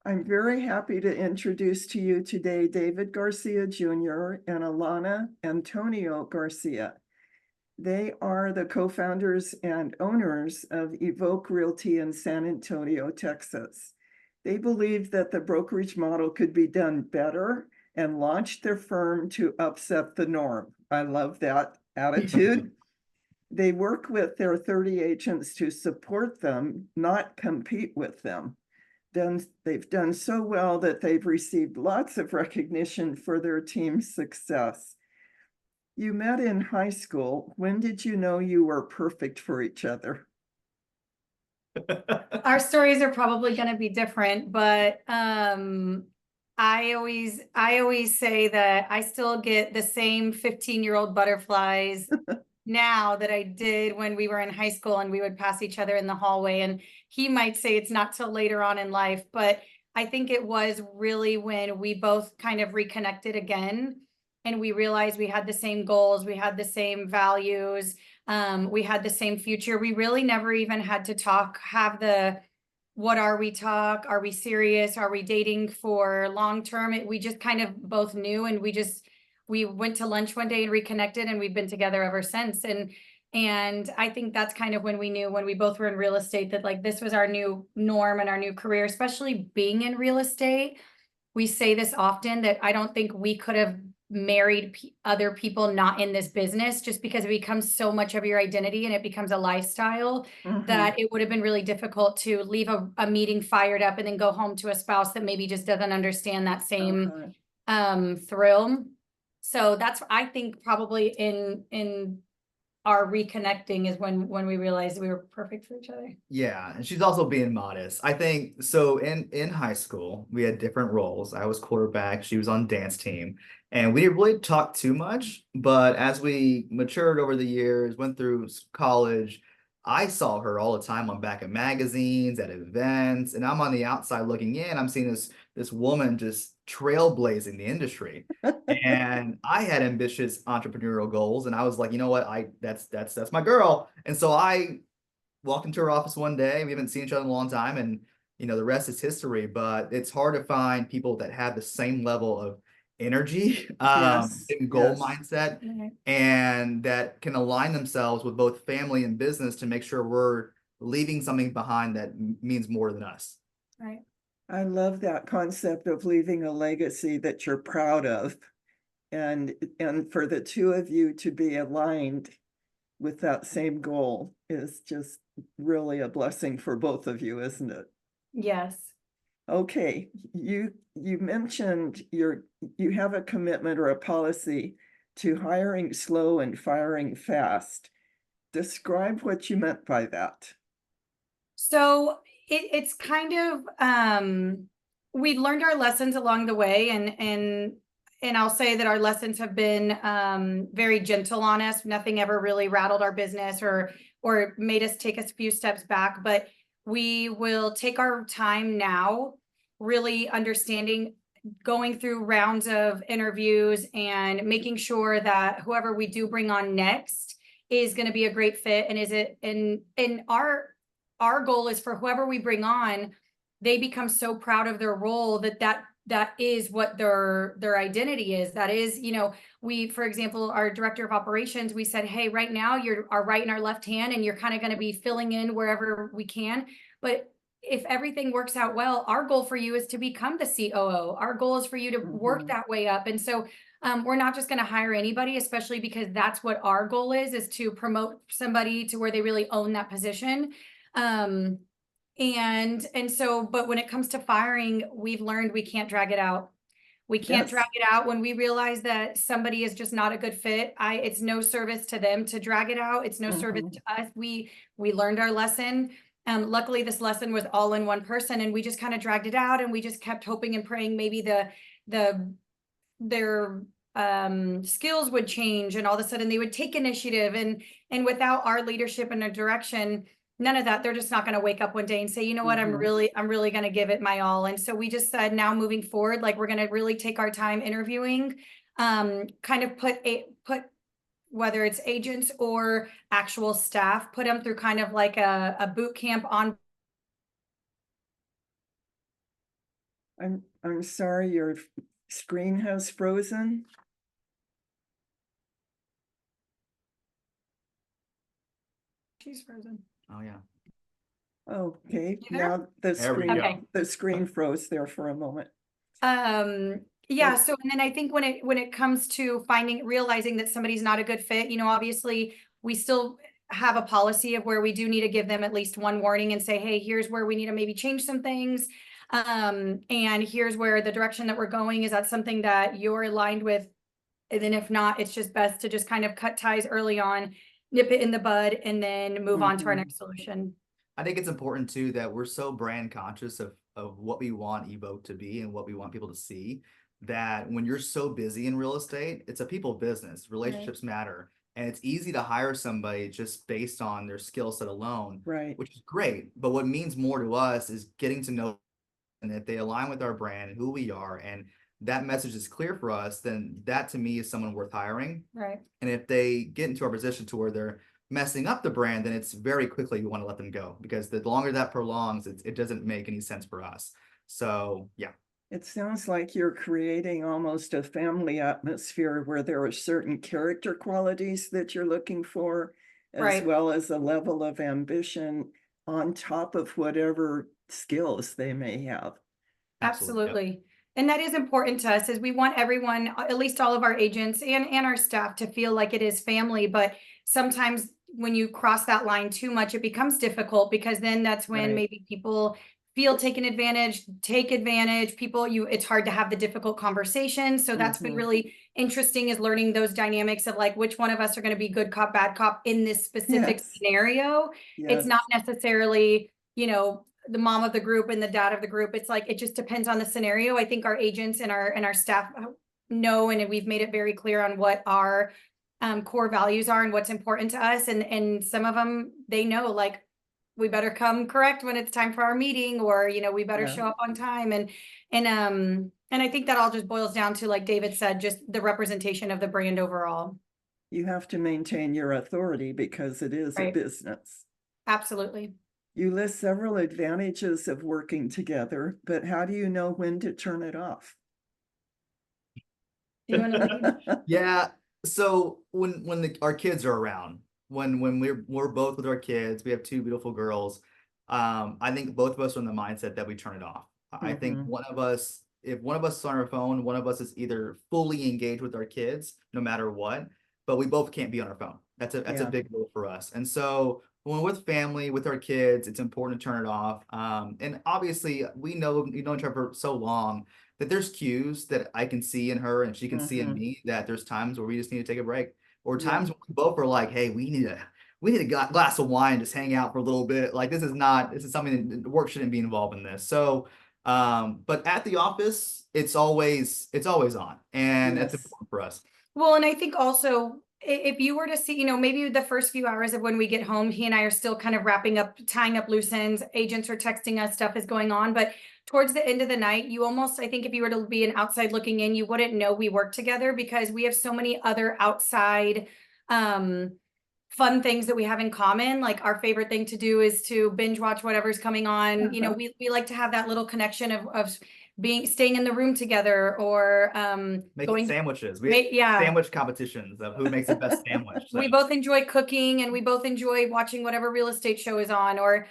I'm very happy to introduce to you today David Garcia Jr. and Alana Antonio Garcia. They are the co-founders and owners of Evoke Realty in San Antonio, Texas. They believe that the brokerage model could be done better and launched their firm to upset the norm. I love that attitude. They work with their 30 agents to support them, not compete with them. They've done so well that they've received lots of recognition for their team's success. You met in high school. When did you know you were perfect for each other? Our stories are probably going to be different, but I always say that I still get the same 15-year-old butterflies now that I did when we were in high school and we would pass each other in the hallway. And he might say it's not till later on in life, but I think it was really when we both kind of reconnected again and we realized we had the same goals, we had the same values, we had the same future. We really never even had to have the what are we talk? Are we serious? Are we dating for long term? We just kind of both knew, and we went to lunch one day and reconnected, and we've been together ever since. And I think that's kind of when we knew, when we both were in real estate, that like this was our new norm and our new career, especially being in real estate. We say this often that I don't think we could have married other people not in this business, just because it becomes so much of your identity and it becomes a lifestyle that it would have been really difficult to leave a meeting fired up and then go home to a spouse that maybe just doesn't understand that same thrill. So that's, I think, probably in our reconnecting is when we realized we were perfect for each other. Yeah, and she's also being modest. I think so. In high school, we had different roles. I was quarterback, she was on dance team, and we didn't really talk too much. But as we matured over the years, went through college, I saw her all the time on back of magazines, at events, and I'm on the outside looking in. I'm seeing this woman just trailblazing the industry. And I had ambitious entrepreneurial goals, and I was like, you know what, that's my girl. And so I walked into her office one day. We haven't seen each other in a long time, and the rest is history. But it's hard to find people that have the same level of energy, and goal mindset, and that can align themselves with both family and business to make sure we're leaving something behind that means more than us. Right. I love that concept of leaving a legacy that you're proud of. And for the two of you to be aligned with that same goal is just really a blessing for both of you, isn't it? Yes. Okay, you mentioned you have a commitment or a policy to hiring slow and firing fast. Describe what you meant by that. So it's kind of we learned our lessons along the way, and I'll say that our lessons have been very gentle on us. Nothing ever really rattled our business or made us take a few steps back, but we will take our time now, really understanding, going through rounds of interviews and making sure that whoever we do bring on next is going to be a great fit. And is it in our goal is for whoever we bring on, they become so proud of their role that is what their identity is. That is, we, for example, our director of operations, we said, hey, right now you're our right and our left hand, and you're kind of going to be filling in wherever we can. But if everything works out well, our goal for you is to become the COO. Our goal is for you to work that way up. And so we're not just going to hire anybody, especially because that's what our goal is to promote somebody to where they really own that position. And so, but when it comes to firing, we've learned we can't drag it out. We can't drag it out. When we realize that somebody is just not a good fit, it's no service to them to drag it out. It's no service to us. We learned our lesson. Luckily, this lesson was all in one person, and we just kind of dragged it out, and we just kept hoping and praying maybe their skills would change, and all of a sudden they would take initiative. And without our leadership and our direction, none of that. They're just not going to wake up one day and say, you know what, I'm really going to give it my all. And so we just said, now moving forward, like, we're going to really take our time interviewing, kind of put whether it's agents or actual staff, put them through kind of like a boot camp on I'm sorry, your screen has frozen. She's frozen. Oh, yeah. Okay, You there? now the There we screen, go. Okay. the screen froze there for a moment. Yeah, But- so and then I think when it comes to realizing that somebody's not a good fit, you know, obviously we still have a policy of where we do need to give them at least one warning and say, hey, here's where we need to maybe change some things. And here's where the direction that we're going, is that something that you're aligned with? And then if not, it's just best to just kind of cut ties early on, nip it in the bud, and then move on to our Mhm. next solution. I think it's important too that we're so brand conscious of what we want Evoke to be and what we want people to see, that when you're so busy in real estate, it's a people business. Relationships matter. And it's easy to hire somebody just based on their skill set alone, Right, which is great. But what means more to us is getting to know, and if they align with our brand and who we are, and that message is clear for us, then that to me is someone worth hiring. Right. And if they get into our position to where they're messing up the brand, then it's very quickly we want to let them go, because the longer that prolongs, it doesn't make any sense for us. So yeah. it sounds like you're creating almost a family atmosphere where there are certain character qualities that you're looking for, as Right. well as a level of ambition on top of whatever skills they may have. Absolutely. Yep. Absolutely. And that is important to us, is we want everyone, at least all of our agents and our staff, to feel like it is family. But sometimes when you cross that line too much, it becomes difficult, because then that's when Right. maybe people feel taken advantage, take advantage. It's hard to have the difficult conversations. So that's been Mhm. really interesting, is learning those dynamics of like which one of us are going to be good cop, bad cop in this specific Yes, scenario. It's yes, not necessarily, you know, the mom of the group and the dad of the group. It's like, it just depends on the scenario. I think our agents and our staff know, and we've made it very clear on what our core values are and what's important to us. And some of them, they know, like, we better come correct when it's time for our meeting, or, you know, we better Yeah. show up on time. And I think that all just boils down to, like David said, just the representation of the brand overall. You have to maintain your authority because it is a Right. business. Absolutely. You list several advantages of working together, but how do you know when to turn it off? Do you want to lead? Yeah. So when our kids are around, when we're both with our kids, we have two beautiful girls. I think both of us are in the mindset that we turn it off. I think Mhm. one of us, if one of us is on our phone, one of us is either fully engaged with our kids, no matter what, but we both can't be on our phone. That's a Yeah. big rule for us. And so when we're with family, with our kids, it's important to turn it off. And obviously we know each other for so long that there's cues that I can see in her and she can see in Mhm. me, that there's times where we just need to take a break, or Yeah. times when we both are like, hey, we need a glass of wine, just hang out for a little bit. Like this is something that work shouldn't be involved in this. So, but at the office, it's always on, and it's Yes. important for us. Well, and I think also, if you were to see, you know, maybe the first few hours of when we get home, he and I are still kind of wrapping up, tying up loose ends. Agents are texting us, stuff is going on. But towards the end of the night, you almost, I think if you were to be an outside looking in, you wouldn't know we work together, because we have so many other outside fun things that we have in common. Like our favorite thing to do is to binge watch whatever's coming on. You know, we like to have that little connection of staying in the room together, or Making going sandwiches. We yeah. sandwich competitions of who makes the best sandwich. So. We both enjoy cooking, and we both enjoy watching whatever real estate show is on, or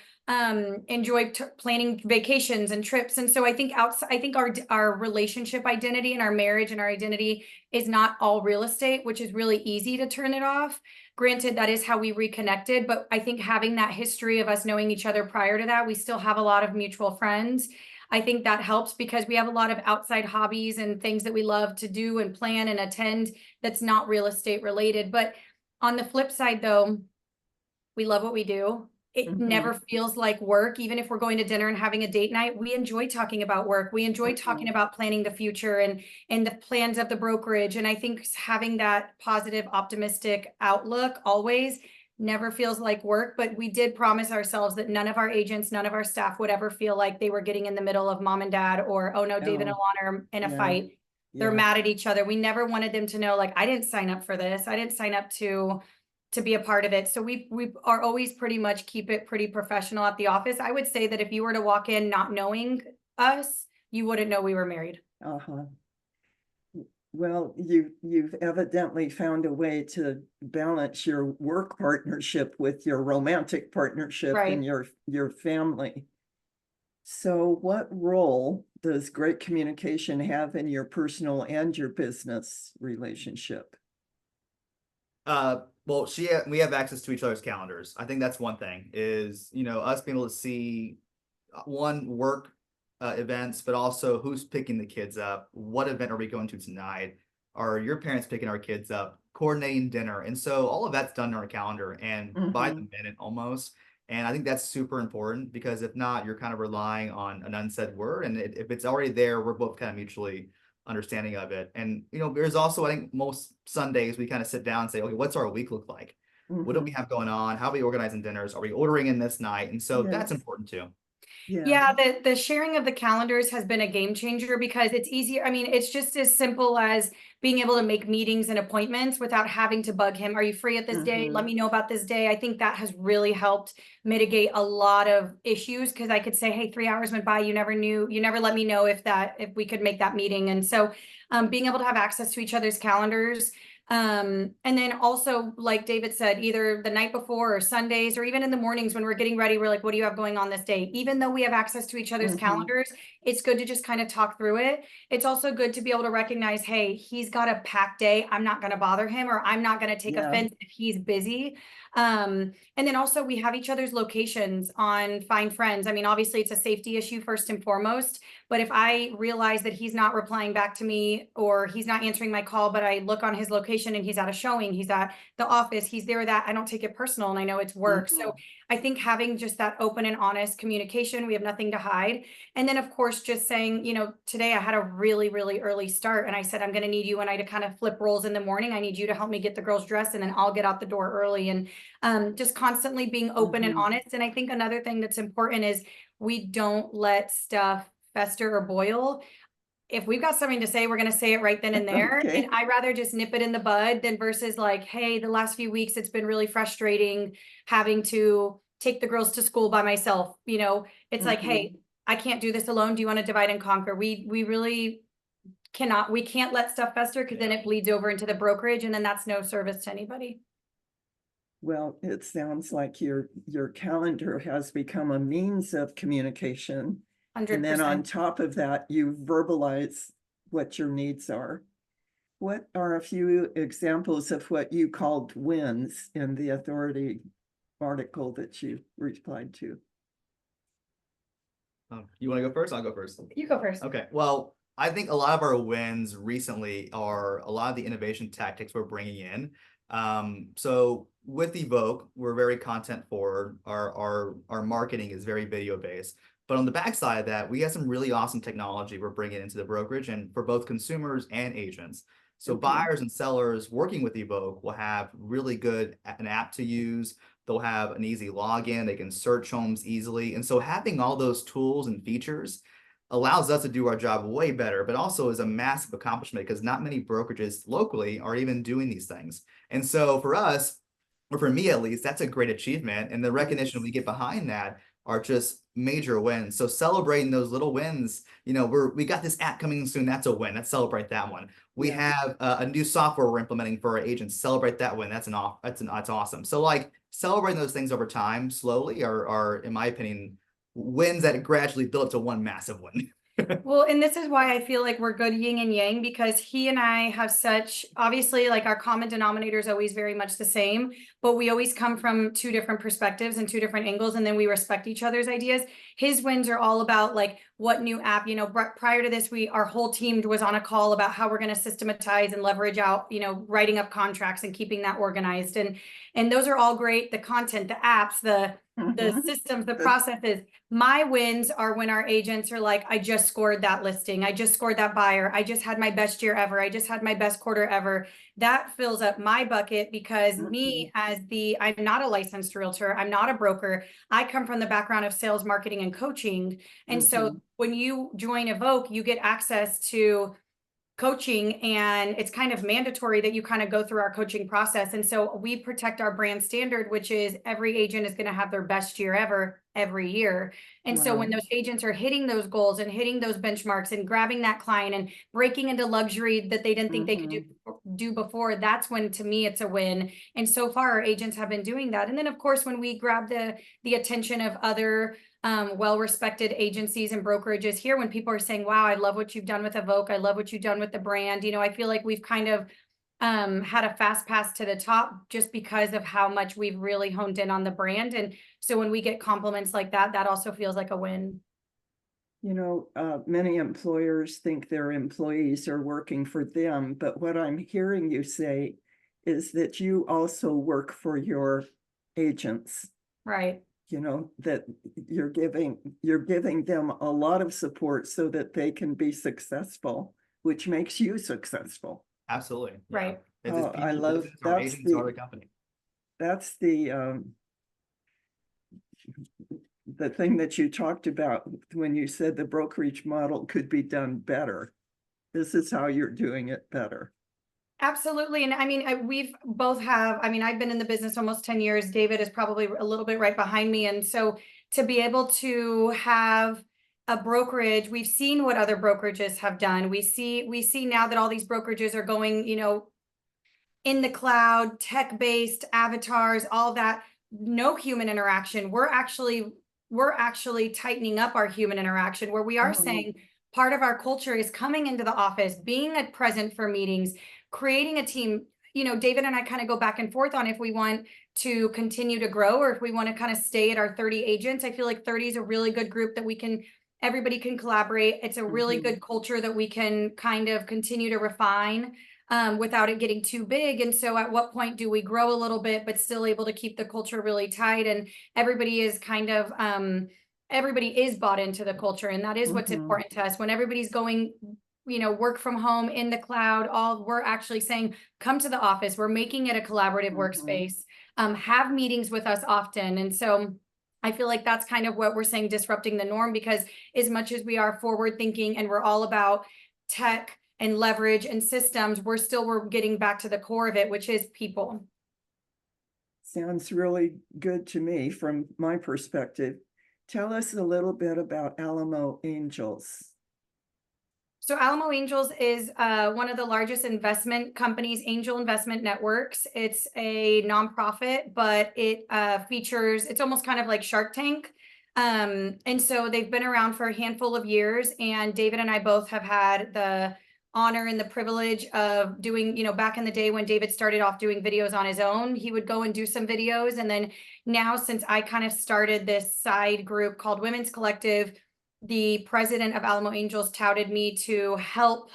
enjoy planning vacations and trips. And so I think our relationship identity and our marriage and our identity is not all real estate, which is really easy to turn it off. Granted, that is how we reconnected, but I think having that history of us knowing each other prior to that, we still have a lot of mutual friends. I think that helps, because we have a lot of outside hobbies and things that we love to do and plan and attend that's not real estate related. But on the flip side, though, we love what we do. It never Mhm. feels like work. Even if we're going to dinner and having a date night, we enjoy talking about work. We enjoy talking Mhm. about planning the future and the plans of the brokerage. And I think having that positive, optimistic outlook always never feels like work. But we did promise ourselves that none of our agents, none of our staff would ever feel like they were getting in the middle of mom and dad, or, oh no, David and Oh, Alana are in a yeah. fight. They're Yeah. mad at each other. We never wanted them to know, like, I didn't sign up for this. I didn't sign up to be a part of it. So we are always pretty much keep it pretty professional at the office. I would say that if you were to walk in not knowing us, you wouldn't know we were married. Uh-huh. Well, you've evidently found a way to balance your work partnership with your romantic partnership Right. and your family. So what role does great communication have in your personal and your business relationship? Well, we have access to each other's calendars. I think that's one thing is, us being able to see one work events, but also who's picking the kids up. What event are we going to tonight? Are your parents picking our kids up? Coordinating dinner. And so all of that's done on our calendar and by the minute almost. And I think that's super important because if not, you're kind of relying on an unsaid word. And if it's already there, we're both kind of mutually understanding of it. And, there's also, I think most Sundays we kind of sit down and say, okay, what's our week look like? What do we have going on? How are we organizing dinners? Are we ordering in this night? And so that's Yes. important too. Yeah, the sharing of the calendars has been a game changer because it's easier. I mean, it's just as simple as being able to make meetings and appointments without having to bug him. Are you free at this day? Let me know about this day. I think that has really helped mitigate a lot of issues because I could say, hey, 3 hours went by. You never let me know if we could make that meeting. And so being able to have access to each other's calendars. And then also, like David said, either the night before or Sundays, or even in the mornings when we're getting ready, we're like, what do you have going on this day? Even though we have access to each other's calendars, it's good to just kind of talk through it. It's also good to be able to recognize, hey, he's got a packed day. I'm not going to bother him, or I'm not going to take offense if he's busy. And then also we have each other's locations on Find Friends. I mean, obviously it's a safety issue first and foremost, but if I realize that he's not replying back to me or he's not answering my call, but I look on his location and he's at a showing, he's at the office, he's there, that I don't take it personal and I know it's work. So I think having just that open and honest communication, we have nothing to hide. And then of course, just saying, today I had a really, really early start and I said, I'm going to need you and I to kind of flip roles in the morning. I need you to help me get the girls dressed and then I'll get out the door early, and just constantly being open and honest. And I think another thing that's important is we don't let stuff fester or boil. If we've got something to say, we're going to say it right then and there. And I rather just nip it in the bud than versus like, hey, the last few weeks, it's been really frustrating having to take the girls to school by myself. It's like, hey, I can't do this alone. Do you want to divide and conquer? We really cannot, we can't let stuff fester because then it bleeds over into the brokerage and then that's no service to anybody. Well, it sounds like your calendar has become a means of communication. 100%. And then on top of that, you verbalize what your needs are. What are a few examples of what you called wins in the Authority article that you replied to? You want to go first? I'll go first. You go first. Okay. Well, I think a lot of our wins recently are a lot of the innovation tactics we're bringing in. So with Evoke, we're very content forward. Our marketing is very video based. But on the backside of that, we have some really awesome technology we're bringing into the brokerage and for both consumers and agents. So buyers and sellers working with Evoke will have really good an app to use. They'll have an easy login. They can search homes easily. And so having all those tools and features allows us to do our job way better, but also is a massive accomplishment because not many brokerages locally are even doing these things. And so for us, or for me at least, that's a great achievement. And the recognition we get behind that are just major wins. So celebrating those little wins, we got this app coming soon. That's a win. Let's celebrate that one. We have a new software we're implementing for our agents. Celebrate that win. That's awesome. So like celebrating those things over time slowly are in my opinion, wins that gradually build up to one massive win. Well, and this is why I feel like we're good yin and yang, because he and I have such, obviously, like our common denominator is always very much the same, but we always come from two different perspectives and two different angles, and then we respect each other's ideas. His wins are all about like what new app, prior to this, our whole team was on a call about how we're going to systematize and leverage out, writing up contracts and keeping that organized. And those are all great. The content, the apps, the systems, the processes. My wins are when our agents are like, I just scored that listing. I just scored that buyer. I just had my best year ever. I just had my best quarter ever. That fills up my bucket because me I'm not a licensed realtor. I'm not a broker. I come from the background of sales, marketing, and coaching. And so when you join Evoke, you get access to coaching, and it's kind of mandatory that you kind of go through our coaching process. And so we protect our brand standard, which is every agent is going to have their best year ever every year. And so when Wow. those agents are hitting those goals and hitting those benchmarks and grabbing that client and breaking into luxury that they didn't think they could do before, that's when, to me, it's a win. And so far our agents have been doing that. And then of course, when we grab the attention of other well-respected agencies and brokerages here, when people are saying, wow, I love what you've done with Evoke, I love what you've done with the brand, you know, I feel like we've kind of had a fast pass to the top just because of how much we've really honed in on the brand. And so when we get compliments like that, that also feels like a win. You know, many employers think their employees are working for them, but what I'm hearing you say is that you also work for your agents. Right. You know, that you're giving them a lot of support so that they can be successful, which makes you successful. Absolutely. Yeah. Right. It's Oh, I people love business, our agents are the company. that's the thing that you talked about when you said the brokerage model could be done better. This is how you're doing it better. Absolutely. And I mean, we've both have, I mean, I've been in the business almost 10 years. David is probably a little bit right behind me. And so to be able to have a brokerage, we've seen what other brokerages have done. We see now that all these brokerages are going, you know, in the cloud, tech-based avatars, all that, no human interaction. We're actually tightening up our human interaction, where we are saying part of our culture is coming into the office, being a present for meetings, creating a team. You know, David and I kind of go back and forth on if we want to continue to grow or if we want to kind of stay at our 30 agents. I feel like 30 is a really good group that everybody can collaborate. It's a really good culture that we can kind of continue to refine without it getting too big. And so at what point do we grow a little bit, but still able to keep the culture really tight? And everybody is kind of, everybody is bought into the culture. And that is what's important to us. When everybody's going, you know, work from home in the cloud, we're actually saying, come to the office. We're making it a collaborative workspace, have meetings with us often. And so I feel like that's kind of what we're saying, disrupting the norm, because as much as we are forward thinking and we're all about tech and leverage and systems, we're getting back to the core of it, which is people. Sounds really good to me from my perspective. Tell us a little bit about Alamo Angels. So Alamo Angels is one of the largest investment companies, angel investment networks. It's a nonprofit, but it features, it's almost kind of like Shark Tank. And so they've been around for a handful of years, and David and I both have had the honor and the privilege of doing, you know, back in the day when David started off doing videos on his own, he would go and do some videos. And then now, since I kind of started this side group called Women's Collective, the president of Alamo Angels touted me to help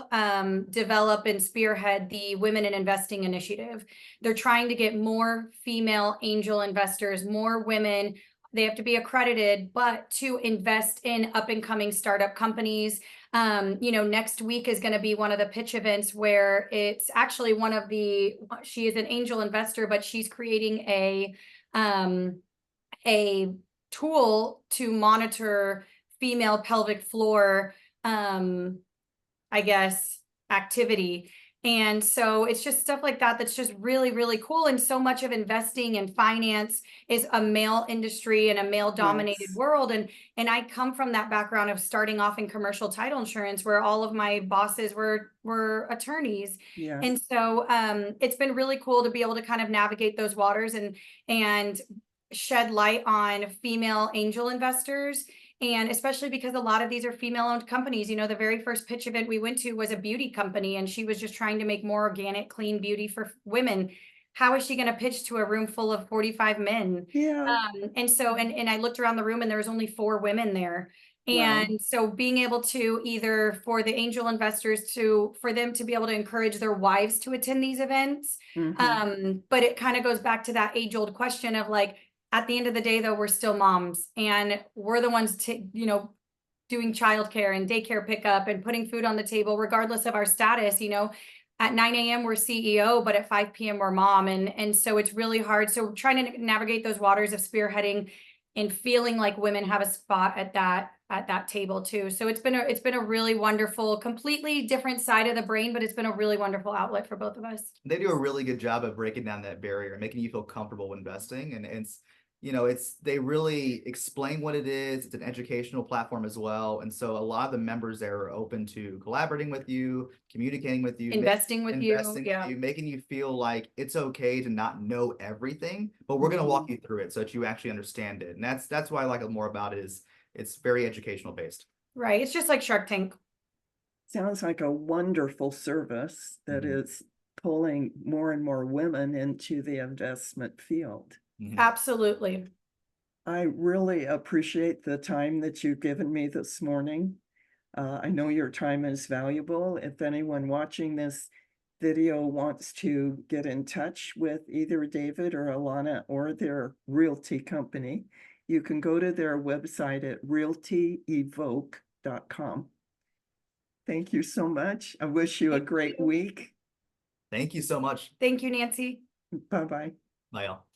develop and spearhead the Women in Investing initiative. They're trying to get more female angel investors, more women. They have to be accredited, but to invest in up and coming startup companies. You know, next week is going to be one of the pitch events where it's actually she is an angel investor, but she's creating a tool to monitor female pelvic floor, I guess, activity. And so it's just stuff like that that's just really, really cool. And so much of investing and finance is a male industry and a male dominated world. And I come from that background of starting off in commercial title insurance, where all of my bosses were attorneys. And so it's been really cool to be able to kind of navigate those waters and shed light on female angel investors. And especially because a lot of these are female-owned companies. You know, the very first pitch event we went to was a beauty company, and she was just trying to make more organic, clean beauty for women. How is she going to pitch to a room full of 45 men? And so, and I looked around the room and there was only 4 women there. And so being able to either for the angel investors for them to be able to encourage their wives to attend these events. But it kind of goes back to that age-old question of like, at the end of the day, though, we're still moms, and we're the ones you know, doing childcare and daycare pickup and putting food on the table, regardless of our status. You know, at 9 a.m. we're CEO, but at 5 p.m. we're mom. And so it's really hard. So trying to navigate those waters of spearheading and feeling like women have a spot at that table too. So it's been a really wonderful, completely different side of the brain, but it's been a really wonderful outlet for both of us. They do a really good job of breaking down that barrier, making you feel comfortable investing. And you know, they really explain what it is. It's an educational platform as well. And so a lot of the members there are open to collaborating with you, communicating with you, Investing with you, investing yeah. with you, making you feel like it's okay to not know everything, but we're going to walk you through it so that you actually understand it. And that's why I like it more about it is it's very educational based. Right. It's just like Shark Tank. Sounds like a wonderful service that is pulling more and more women into the investment field. Absolutely. I really appreciate the time that you've given me this morning. I know your time is valuable. If anyone watching this video wants to get in touch with either David or Alana or their realty company, you can go to their website at realtyevoke.com. Thank you so much. I wish you a great week. Thank you so much. Thank you, Nancy. Bye-bye. Bye, y'all.